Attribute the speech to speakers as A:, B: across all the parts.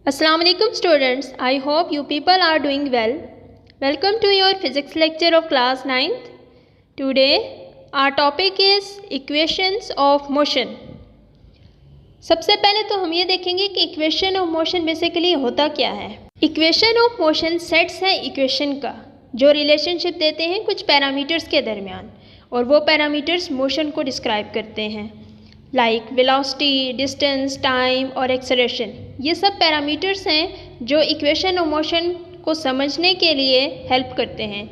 A: Assalamu alaikum students. I hope you people are doing well. Welcome to your physics lecture of class 9th. Today our topic is equations of motion. सबसे पहले तो हम ये देखेंगे कि equation of motion basically होता क्या है। इक्वेशन ऑफ मोशन सेट्स है इक्वेशन का जो रिलेशनशिप देते हैं कुछ पैरामीटर्स के दरमियान, और वो पैरामीटर्स मोशन को डिस्क्राइब करते हैं, लाइक वेलोसिटी, डिस्टेंस, टाइम और एक्सेलरेशन। ये सब पैरामीटर्स हैं जो इक्वेशन ऑफ मोशन को समझने के लिए हेल्प करते हैं।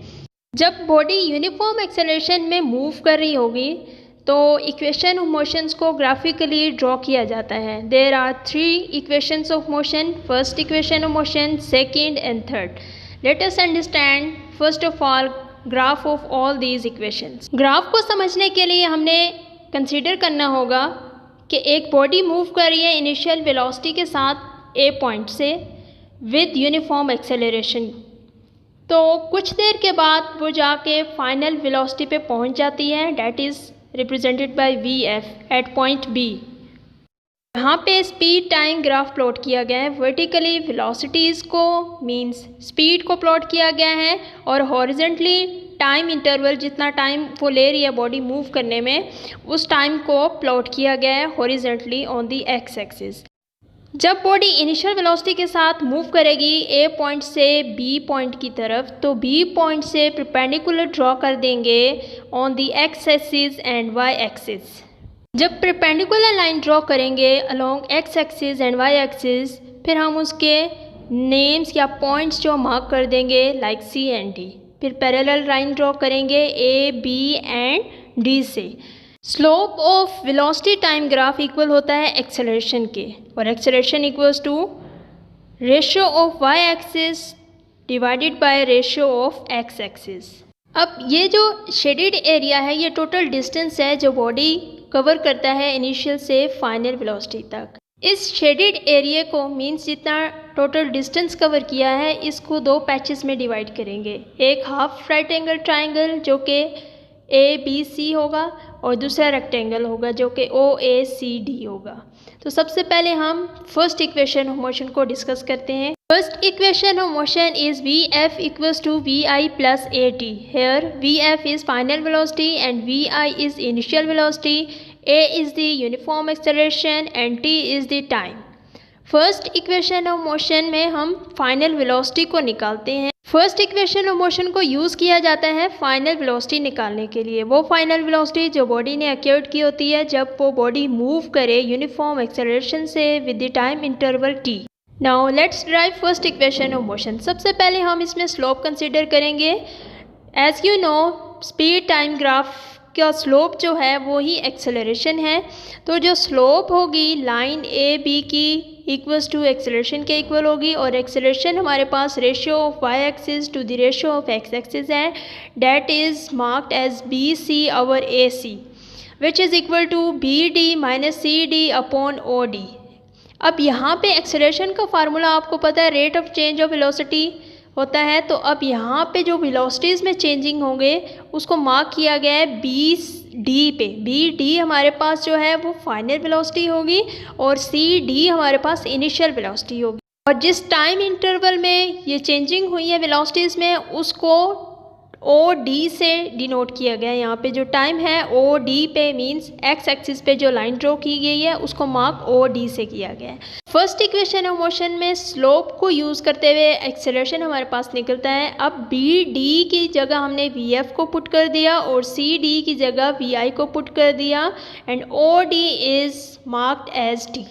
A: जब बॉडी यूनिफॉर्म एक्सेलरेशन में मूव कर रही होगी तो इक्वेशन ऑफ मोशंस को ग्राफिकली ड्रॉ किया जाता है। There are 3 equations of motion, first equation of motion, second and third. Let us understand first of all graph of all these equations. Graph को समझने के लिए हमने कंसीडर करना होगा कि एक बॉडी मूव कर रही है इनिशियल वेलोसिटी के साथ ए पॉइंट से विद यूनिफॉर्म एक्सेलरेशन। तो कुछ देर के बाद वो जाके फाइनल वेलोसिटी पे पहुंच जाती है, that is represented by V F at point B. यहाँ पे स्पीड टाइम ग्राफ प्लॉट किया गया है। वर्टिकली वेलोसिटीज़ को मींस स्पीड को प्लॉट किया गया है, और हॉरिजॉन्टली टाइम इंटरवल जितना टाइम वो ले रही है बॉडी मूव करने में उस टाइम को प्लॉट किया गया है horizontally on the X axis. जब बॉडी इनिशियल वेलोसिटी के साथ मूव करेगी ए पॉइंट से बी पॉइंट की तरफ, तो बी पॉइंट से परपेंडिकुलर ड्रॉ कर देंगे on the X axis and Y axis. जब परपेंडिकुलर लाइन ड्रॉ करेंगे along X axis and Y axis, फिर हम उसके नेम्स या पॉइंट्स जो मार्क कर देंगे लाइक सी एंड डी। फिर पैरेलल लाइन ड्रॉ करेंगे ए बी एंड डी से। Slope of velocity time graph equal होता है एक्सेलरेशन के, और acceleration equals to ratio of Y axis divided by ratio of X axis. अब ये जो शेडेड एरिया है ये टोटल डिस्टेंस है जो बॉडी कवर करता है इनिशियल से फाइनल वेलोसिटी तक। इस शेडेड एरिया को मीन्स जितना टोटल डिस्टेंस कवर किया है इसको 2 पैचेस में डिवाइड करेंगे। एक हाफ राइट एंगल ट्राइंगल जो कि ए बी सी होगा, और दूसरा रेक्टेंगल होगा जो कि ओ ए सी डी होगा। तो सबसे पहले हम फर्स्ट इक्वेशन ऑफ मोशन को डिस्कस करते हैं। First equation of motion is V F equals to V I plus A T. Here V F is final velocity and V I is initial velocity, a is the uniform acceleration and t is the time। First equation of motion में हम final velocity को निकालते हैं। First equation of motion को use किया जाता है final velocity निकालने के लिए। वो फाइनल वेलोसिटी जो बॉडी ने अक्यूर्ड की होती है जब वो बॉडी मूव करे यूनिफॉर्म एक्सेलरेशन से with the time interval t। Now let's drive first equation of motion. सबसे पहले हम इसमें स्लोप कंसीडर करेंगे। As you know speed time graph का स्लोप जो है वो ही एक्सेलरेशन है। तो जो स्लोप होगी लाइन ए बी की इक्वल्स टू एक्सेलरेशन के इक्वल होगी, और एक्सेलरेशन हमारे पास ratio of Y axis to the ratio of X axis है, that is marked as B C or A C which is equal to B D minus C D upon O D. अब यहाँ पे acceleration का formula आपको पता है, rate of change of velocity होता है। तो अब यहाँ पे जो वेलोसिटीज़ में चेंजिंग होंगे उसको मार्क किया गया है बी डी पे। बी डी हमारे पास जो है वो फाइनल वेलोसिटी होगी और सी डी हमारे पास इनिशियल वेलोसिटी होगी। और जिस टाइम इंटरवल में ये चेंजिंग हुई है वेलोसिटीज़ में उसको ओ डी से डिनोट किया गया है। यहाँ पे जो टाइम है ओ डी पे मींस एक्स एक्सिस पे जो लाइन ड्रॉ की गई है उसको मार्क ओ डी से किया गया है। फर्स्ट इक्वेशन ऑफ मोशन में स्लोप को यूज़ करते हुए एक्सेलरेशन हमारे पास निकलता है। अब बी डी की जगह हमने वी एफ को पुट कर दिया और सी डी की जगह वी आई को पुट कर दिया, and O D is marked as D.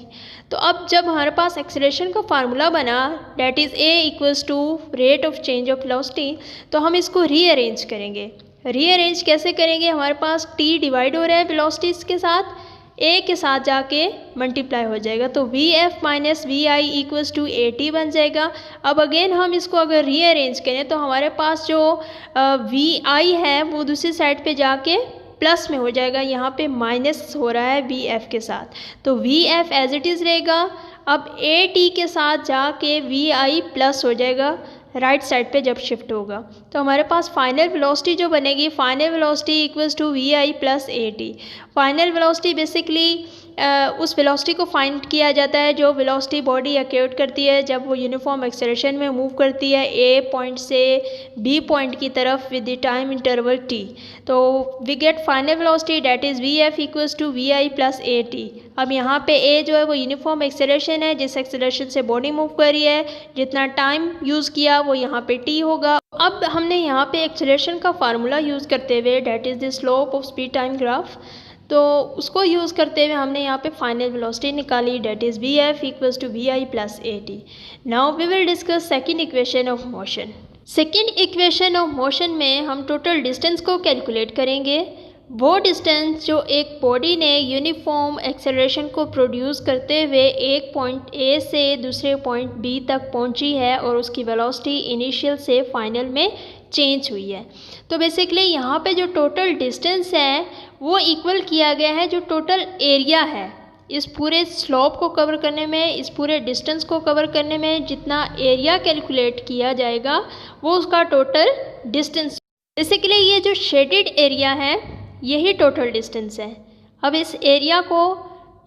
A: तो अब जब हमारे पास एक्सेलरेशन का फार्मूला बना that is A equals to rate of change of velocity, तो हम इसको रीअरेंज करेंगे। रीअरेंज कैसे करेंगे, हमारे पास टी डिवाइड हो रहा है वेलोसिटीज़ के साथ, ए के साथ जाके मल्टीप्लाई हो जाएगा, तो V F minus V I equals to A T बन जाएगा। अब अगेन हम इसको अगर रीअरेंज करें तो हमारे पास जो वी आई है वो दूसरी साइड पे जाके प्लस में हो जाएगा, यहाँ पे माइनस हो रहा है वी एफ के साथ, तो V F as it is रहेगा। अब ए टी के साथ जाके वी आई प्लस हो जाएगा राइट साइड पे जब शिफ्ट होगा, तो हमारे पास फाइनल वेलोसिटी जो बनेगी, final velocity equals to V I plus A T. Final velocity basically उस वेलोसिटी को फाइंड किया जाता है जो वेलोसिटी बॉडी एक्यूट करती है जब वो यूनिफॉर्म एक्सेलरेशन में मूव करती है ए पॉइंट से बी पॉइंट की तरफ with the time interval T. तो we get final velocity that is V F equals to V I plus A T. अब यहाँ पे ए जो है वो यूनिफॉर्म एक्सेलरेशन है, जिस एक्सेलरेशन से बॉडी मूव कर रही है, जितना टाइम यूज़ किया वो यहाँ पे टी होगा। अब हमने यहाँ पे एक्सेलरेशन का फार्मूला यूज़ करते हुए that is the slope of speed time graph, तो उसको यूज़ करते हुए हमने यहाँ पे फाइनल वेलोसिटी निकाली that is V F equals to V I plus A T. Now we will discuss second equation of motion. Second equation of motion में हम टोटल डिस्टेंस को कैलकुलेट करेंगे। वो डिस्टेंस जो एक बॉडी ने यूनिफॉर्म एक्सेलरेशन को प्रोड्यूस करते हुए एक पॉइंट ए से दूसरे पॉइंट बी तक पहुंची है और उसकी वेलोसिटी इनिशियल से फाइनल में चेंज हुई है। तो बेसिकली यहाँ पे जो टोटल डिस्टेंस है वो इक्वल किया गया है जो टोटल एरिया है। इस पूरे स्लोप को कवर करने में, इस पूरे डिस्टेंस को कवर करने में जितना एरिया कैलकुलेट किया जाएगा वो उसका टोटल डिस्टेंस। बेसिकली ये जो शेडेड एरिया है यही टोटल डिस्टेंस है। अब इस एरिया को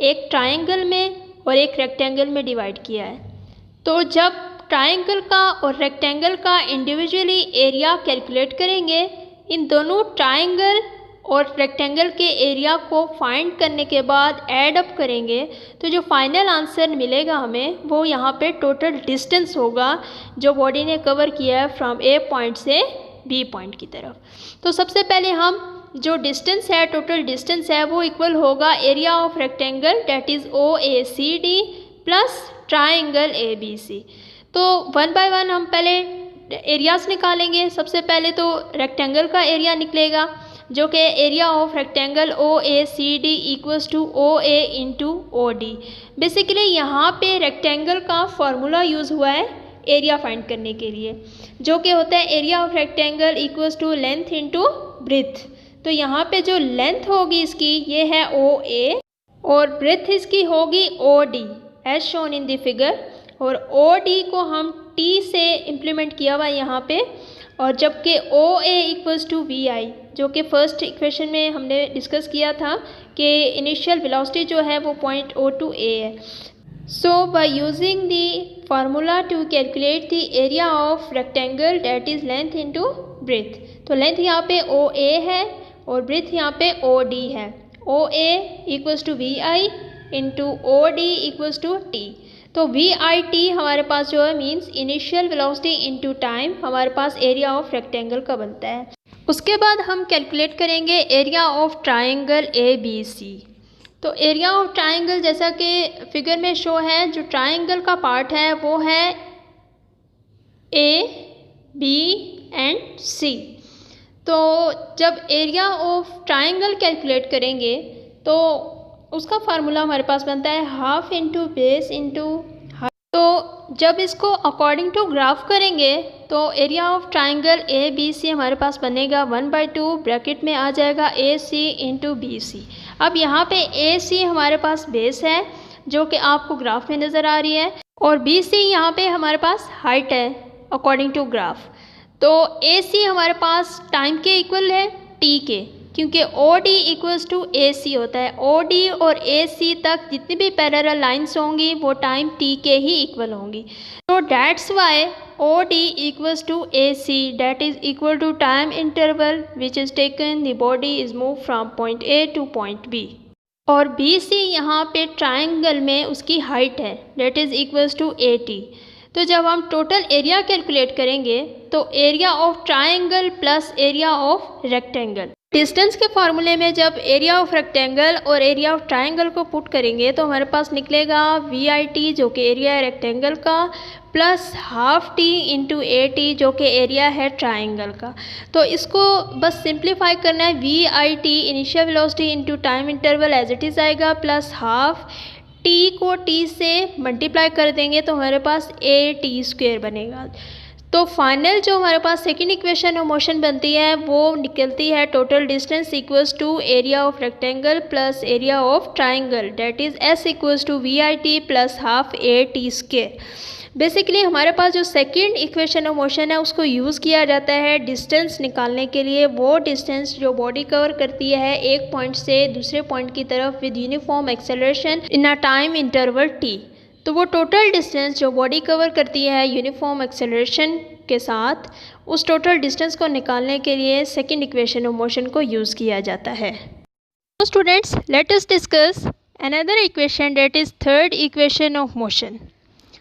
A: एक ट्रायंगल में और एक रेक्टेंगल में डिवाइड किया है। तो जब ट्रायंगल का और रेक्टेंगल का इंडिविजुअली एरिया कैलकुलेट करेंगे, इन दोनों ट्रायंगल और रेक्टेंगल के एरिया को फाइंड करने के बाद ऐड अप करेंगे तो जो फाइनल आंसर मिलेगा हमें वो यहाँ पे टोटल डिस्टेंस होगा जो बॉडी ने कवर किया है फ्रॉम ए पॉइंट से बी पॉइंट की तरफ। तो सबसे पहले हम जो डिस्टेंस है, टोटल डिस्टेंस है, वो इक्वल होगा area of rectangle that is O A C D plus triangle A B C. तो वन बाय वन हम पहले एरियाज़ निकालेंगे। सबसे पहले तो रेक्टेंगल का एरिया निकलेगा जो कि area of rectangle O A C D equals to O A into O D. Basically यहाँ पे रेक्टेंगल का फॉर्मूला यूज़ हुआ है एरिया फाइंड करने के लिए, जो कि होता है area of rectangle equals to length into breadth. तो यहाँ पे जो लेंथ होगी इसकी ये है ओ ए और ब्रेथ इसकी होगी O D as shown in the figure, और ओ डी को हम टी से इम्प्लीमेंट किया हुआ है यहाँ पे, और जबकि ओ ए इक्वल्स टू वी आई जो कि फर्स्ट इक्वेशन में हमने डिस्कस किया था कि इनिशियल वेलोसिटी जो है वो पॉइंट ओ टू ए है। So by using the formula to calculate the area of rectangle that is length into breadth. तो लेंथ यहाँ पे ओ ए है और ब्रेथ यहाँ पे ओ डी है। O A equals to V I into O D equals to T. तो V I T हमारे पास जो है means initial velocity into time हमारे पास एरिया ऑफ रेक्टेंगल का बनता है। उसके बाद हम कैलकुलेट करेंगे area of triangle A B C. तो एरिया ऑफ ट्रायंगल जैसा कि फिगर में शो है, जो ट्रायंगल का पार्ट है वो है ए बी एंड सी। तो जब एरिया ऑफ ट्रायंगल कैलकुलेट करेंगे तो उसका फार्मूला हमारे पास बनता है half into base into half. तो जब इसको अकॉर्डिंग टू ग्राफ करेंगे तो area of triangle A B C हमारे पास बनेगा 1/2 ब्रैकेट में आ जाएगा ए सी इंटू बी सी। अब यहाँ पे ए सी हमारे पास बेस है जो कि आपको ग्राफ में नज़र आ रही है, और बी सी यहाँ पे हमारे पास हाइट है अकॉर्डिंग टू ग्राफ। तो ए सी हमारे पास टाइम के इक्वल है टी के, क्योंकि ओ डी इक्वल्स टू ए सी होता है। ओ डी और ए सी तक जितनी भी पैरेलल लाइंस होंगी वो टाइम टी के ही इक्वल होंगी। तो that's why O D equals to A C that is equal to time interval which is taken the body is move from point A to point B. और B C यहाँ पे triangle में उसकी height है that is equals to A T. तो जब हम total area calculate करेंगे तो area of triangle plus area of rectangle, distance के फार्मूले में जब एरिया ऑफ रेक्टेंगल और एरिया ऑफ ट्रायंगल को पुट करेंगे तो हमारे पास निकलेगा वी आई टी जो कि एरिया है रेक्टेंगल का, plus half T into A T जो कि एरिया है ट्रायंगल का। तो इसको बस सिंप्लीफाई करना है, V I T initial velocity into time interval as it is आएगा, प्लस हाफ टी को टी से मल्टीप्लाई कर देंगे तो हमारे पास ए टी स्क्वेयर बनेगा। तो फाइनल जो हमारे पास सेकेंड इक्वेशन ऑफ मोशन बनती है वो निकलती है total distance equals to area of rectangle plus area of triangle that is S equals to V I T plus half A T square. Basically हमारे पास जो सेकंड इक्वेशन ऑफ मोशन है उसको यूज़ किया जाता है डिस्टेंस निकालने के लिए। वो डिस्टेंस जो बॉडी कवर करती है एक पॉइंट से दूसरे पॉइंट की तरफ with uniform acceleration in a time interval t। तो वो टोटल डिस्टेंस जो बॉडी कवर करती है यूनिफॉर्म एक्सेलरेशन के साथ, उस टोटल डिस्टेंस को निकालने के लिए सेकंड इक्वेशन ऑफ मोशन को यूज़ किया जाता है। तो students, let us discuss another equation, that is third equation of motion.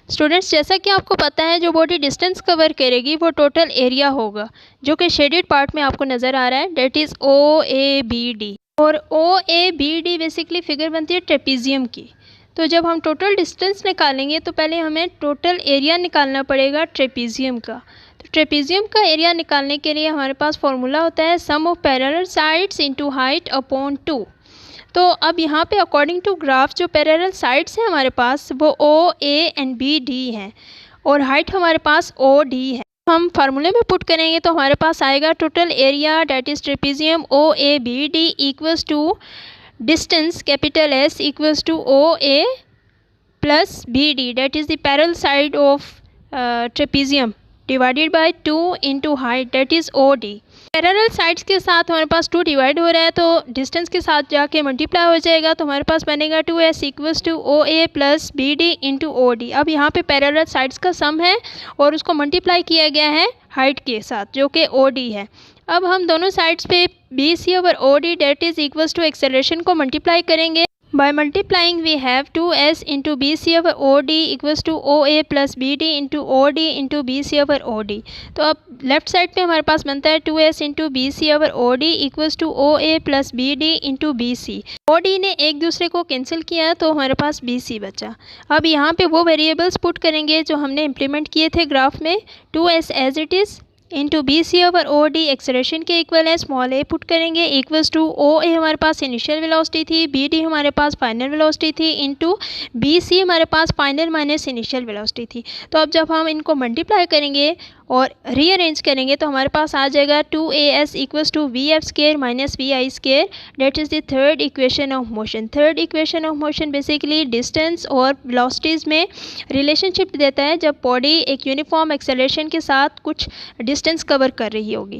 A: Students, जैसा कि आपको पता है जो बॉडी डिस्टेंस कवर करेगी वो टोटल एरिया होगा, जो कि शेडेड पार्ट में आपको नज़र आ रहा है, दैट इज़ OABD। और OABD बेसिकली फिगर बनती है ट्रेपीजियम की। तो जब हम टोटल डिस्टेंस निकालेंगे तो पहले हमें टोटल एरिया निकालना पड़ेगा ट्रेपीजियम का। तो ट्रेपीजियम का एरिया निकालने के लिए हमारे पास फॉर्मूला होता है sum of parallel sides into height upon 2। तो अब यहाँ पे अकॉर्डिंग टू ग्राफ जो पैरेलल साइड्स हैं हमारे पास वो OA एंड BD हैं और हाइट हमारे पास OD है। हम फार्मूले में पुट करेंगे तो हमारे पास आएगा total area that is trapezium OABD equals to distance capital S equals to OA plus BD that is the parallel side of trapezium divided by 2 into height that is OD। Parallel sides के साथ हमारे पास 2 divide हो रहा है तो distance के साथ जाके मल्टीप्लाई हो जाएगा, तो हमारे पास बनेगा 2S equals to OA plus BD into OD। अब यहाँ पे पैरेलल साइड्स का सम है और उसको मल्टीप्लाई किया गया है हाइट के साथ जो कि OD है। अब हम दोनों साइड्स पे BC over OD that is equals to acceleration को मल्टीप्लाई करेंगे। By multiplying we have 2S into BC over OD equals to OA plus BD into OD into BC over OD। तो अब left side पे हमारे पास बनता है 2S into BC over OD equals to OA plus BD into BC। OD ने एक दूसरे को कैंसिल किया तो हमारे पास BC बचा। अब यहाँ पे वो वेरिएबल्स पुट करेंगे जो हमने इम्प्लीमेंट किए थे ग्राफ में। 2S as it is into BC over OD acceleration के इक्वल है स्मॉल a पुट करेंगे इक्वल्स टू OA हमारे पास इनिशियल वेलोसिटी थी, BD हमारे पास फाइनल वेलोसिटी थी, इंटू BC हमारे पास फाइनल माइनस इनिशियल वेलोसिटी थी। तो अब जब हम इनको मल्टीप्लाई करेंगे और रीअरेंज करेंगे तो हमारे पास आ जाएगा 2AS equals to VF square minus VI square that is the third equation of motion. Third equation of motion basically distance और वेलोसिटीज़ में रिलेशनशिप देता है जब बॉडी एक यूनिफॉर्म एक्सेलरेशन के साथ कुछ डिस्टेंस कवर कर रही होगी।